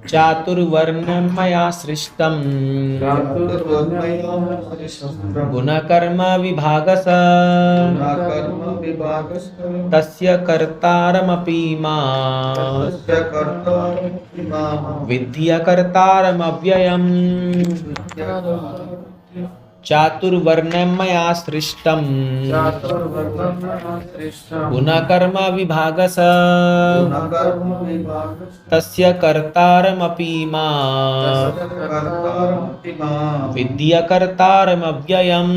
चातुर्वर्ण्यं मया सृष्टं गुणकर्म विभागसः तस्य कर्तारमपि मां विद्धि कर्तारमव्ययम्। चातुर्वर्ण्यं मया सृष्टं गुणकर्म विभागसः तस्य कर्तारमपि मां विद्धि कर्तारमव्ययम्।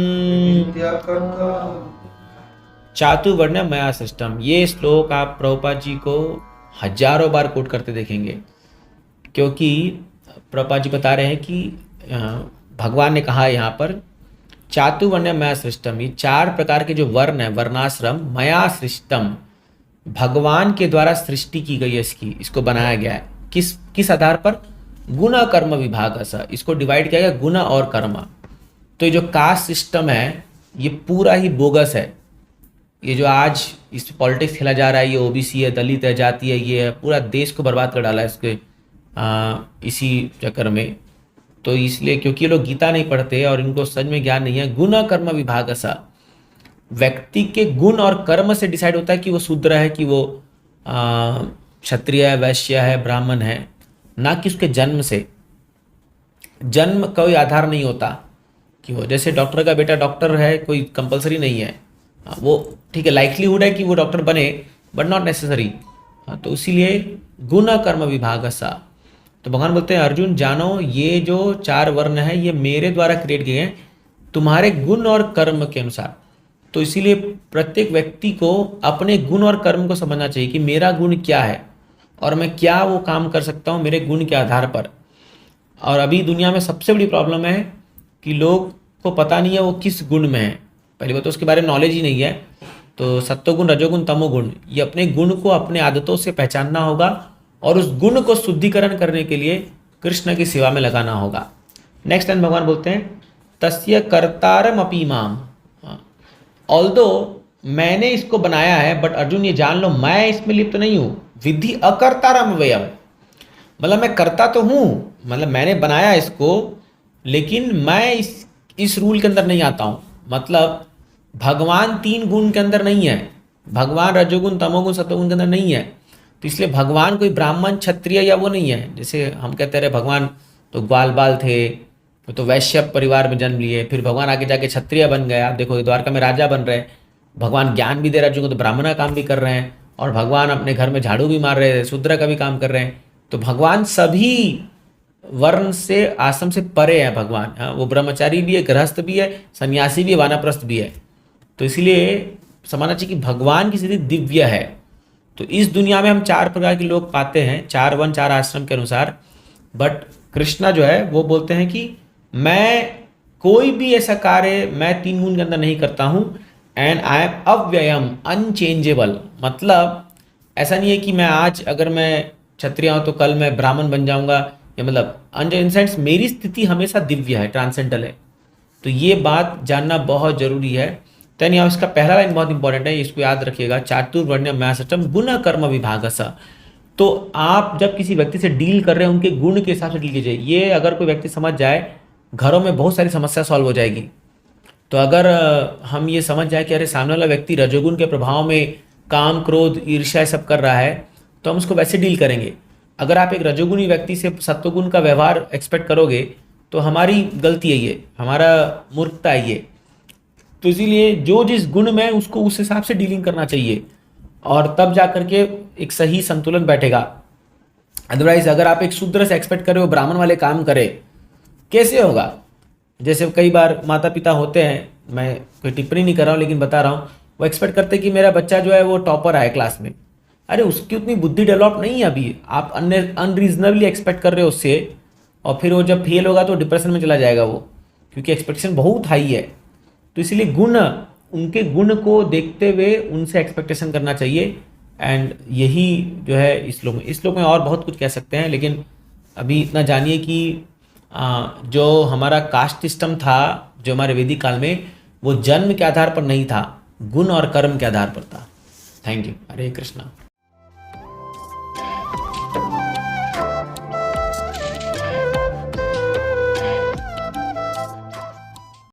चातुर्वर्ण्यं मया सृष्टम, ये श्लोक आप प्रभुपाद जी को हजारों बार कोट करते देखेंगे, क्योंकि प्रभुपाद जी बता रहे हैं कि भगवान ने कहा यहाँ पर चातुर्वर्ण्यं मया सृष्टम, ये चार प्रकार के जो वर्ण है, वर्णाश्रम, मया सृष्टम, भगवान के द्वारा सृष्टि की गई है, इसको बनाया गया है। किस आधार पर? गुण कर्म विभाग, इसको डिवाइड किया गया गुण और कर्म। तो ये जो कास्ट सिस्टम है ये पूरा ही बोगस है। ये जो आज इस पॉलिटिक्स खेला जा रहा है, ये ओबीसी है, दलित है, जाति है, ये है, पूरा देश को बर्बाद कर डाला है इसके इसी चक्कर में। तो इसलिए क्योंकि ये लोग गीता नहीं पढ़ते और इनको सच में ज्ञान नहीं है। गुण कर्म विभाग, व्यक्ति के गुण और कर्म से डिसाइड होता है कि वो शूद्र है, कि वो क्षत्रिय है, वैश्य है, ब्राह्मण है, ना कि उसके जन्म से। जन्म कोई आधार नहीं होता कि वो, जैसे डॉक्टर का बेटा डॉक्टर है, कोई कंपलसरी नहीं है, वो ठीक है, लाइक्लीहुड है कि वो डॉक्टर बने, बट नॉट नेसेसरी। तो इसीलिए गुण कर्म विभाग सा। तो भगवान बोलते हैं अर्जुन जानो, ये जो चार वर्ण है ये मेरे द्वारा क्रिएट किए हैं तुम्हारे गुण और कर्म के अनुसार। तो इसीलिए प्रत्येक व्यक्ति को अपने गुण और कर्म को समझना चाहिए कि मेरा गुण क्या है और मैं क्या वो काम कर सकता हूँ मेरे गुण के आधार पर। और अभी दुनिया में सबसे बड़ी प्रॉब्लम है कि लोग को पता नहीं है वो किस गुण में है। पहली बात तो उसके बारे में नॉलेज ही नहीं है। तो सत्वगुण, रजोगुण, तमोगुण, ये अपने गुण को अपने आदतों से पहचानना होगा और उस गुण को शुद्धिकरण करने के लिए कृष्ण की सेवा में लगाना होगा। नेक्स्ट टाइम भगवान बोलते हैं तस्य कर्तारम अपि माम, ऑल्दो मैंने इसको बनाया है, बट अर्जुन ये जान लो मैं इसमें लिप्त नहीं हूँ। विधि अकर्तारम व्ययम, मतलब मैं करता तो हूँ, मतलब मैंने बनाया इसको, लेकिन मैं इस रूल के अंदर नहीं आता हूँ। मतलब भगवान तीन गुण के अंदर नहीं है, भगवान रजोगुण, तमोगुण, सत्वगुण के अंदर नहीं है। तो इसलिए भगवान कोई ब्राह्मण, क्षत्रिय या वो नहीं है। जैसे हम कहते रहे भगवान तो ग्वाल बाल थे, तो वैश्य परिवार में जन्म लिए, फिर भगवान आगे जाके क्षत्रिय बन गए। आप देखो द्वारका में राजा बन रहे, भगवान ज्ञान भी दे रहे हैं, तो ब्राह्मण का काम भी कर रहे हैं, और भगवान अपने घर में झाड़ू भी मार रहे हैं, शूद्र का भी काम कर रहे हैं। तो भगवान सभी वर्ण से, आश्रम से परे है भगवान। हाँ, वो ब्रह्मचारी भी है, गृहस्थ भी है, सन्यासी भी है, वानप्रस्थ भी है। तो इसलिए समझना चाहिए कि भगवान की स्थिति दिव्य है। तो इस दुनिया में हम चार प्रकार के लोग पाते हैं, चार वन, चार आश्रम के अनुसार। बट कृष्णा जो है वो बोलते हैं कि मैं कोई भी ऐसा कार्य मैं तीन गुण के अंदर नहीं करता हूँ, एंड आई एम अव्ययम, अनचेंजेबल। मतलब ऐसा नहीं है कि मैं आज अगर मैं क्षत्रिय हूँ तो कल मैं ब्राह्मण बन जाऊँगा, या मतलब इन सेंस मेरी स्थिति हमेशा दिव्य है, ट्रांसेंडल है। तो ये बात जानना बहुत जरूरी है। तो यहाँ इसका पहला लाइन बहुत इंपॉर्टेंट है, इसको याद रखिएगा। चातुर्वर्ण्यं मया सृष्टं गुण कर्म विभागसः। तो आप जब किसी व्यक्ति से डील कर रहे हैं उनके गुण के हिसाब से डील कीजिए। ये अगर कोई व्यक्ति समझ जाए, घरों में बहुत सारी समस्या सॉल्व हो जाएगी। तो अगर हम ये समझ जाए कि अरे सामने वाला व्यक्ति रजोगुण के प्रभाव में काम, क्रोध, ईर्ष्या सब कर रहा है, तो हम उसको वैसे डील करेंगे। अगर आप एक रजोगुणी व्यक्ति से सत्वगुण का व्यवहार एक्सपेक्ट करोगे तो हमारी गलती है, ये हमारा मूर्खता है ये। तो इसीलिए जो जिस गुण में उसको उस हिसाब से डीलिंग करना चाहिए, और तब जा करके एक सही संतुलन बैठेगा। अदरवाइज अगर आप एक शूद्र से एक्सपेक्ट कर रहे हो ब्राह्मण वाले काम करे, कैसे होगा? जैसे कई बार माता पिता होते हैं, मैं कोई टिप्पणी नहीं कर रहा हूँ लेकिन बता रहा हूँ, वो एक्सपेक्ट करते हैं कि मेरा बच्चा जो है वो टॉपर आए क्लास में। अरे उसकी उतनी बुद्धि डेवलप नहीं है अभी, आप अनरीजनेबली एक्सपेक्ट कर रहे हो उससे, और फिर वो जब फेल होगा तो डिप्रेशन में चला जाएगा वो, क्योंकि एक्सपेक्टेशन बहुत हाई है। तो इसलिए गुण, उनके गुण को देखते हुए उनसे एक्सपेक्टेशन करना चाहिए। एंड यही जो है इस श्लोक में और बहुत कुछ कह सकते हैं, लेकिन अभी इतना जानिए कि जो हमारा कास्ट सिस्टम था जो हमारे वैदिक काल में, वो जन्म के आधार पर नहीं था, गुण और कर्म के आधार पर था। Thank you. हरे कृष्णा।